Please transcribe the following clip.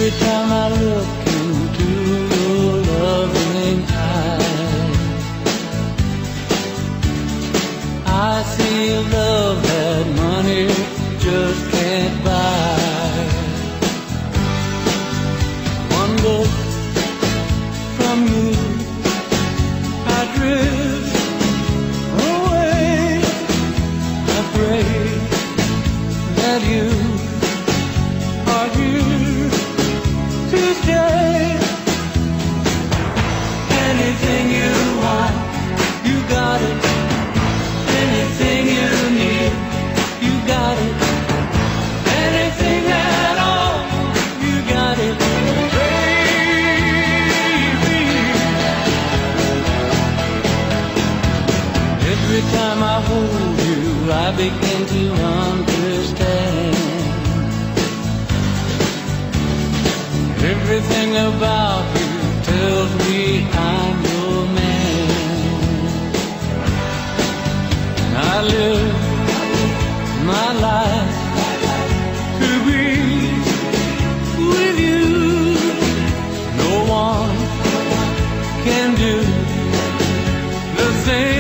Every time I look into your loving eyes, I see a love that money just can't buy. One look from you, I drift away. I pray that you are here to stay. Anything you want, you got it. Anything you need, you got it. Anything at all, you got it, baby. Every time I hold you, I begin to understand. Everything about you tells me I'm your man. I live my life to be with you. No one can do the thing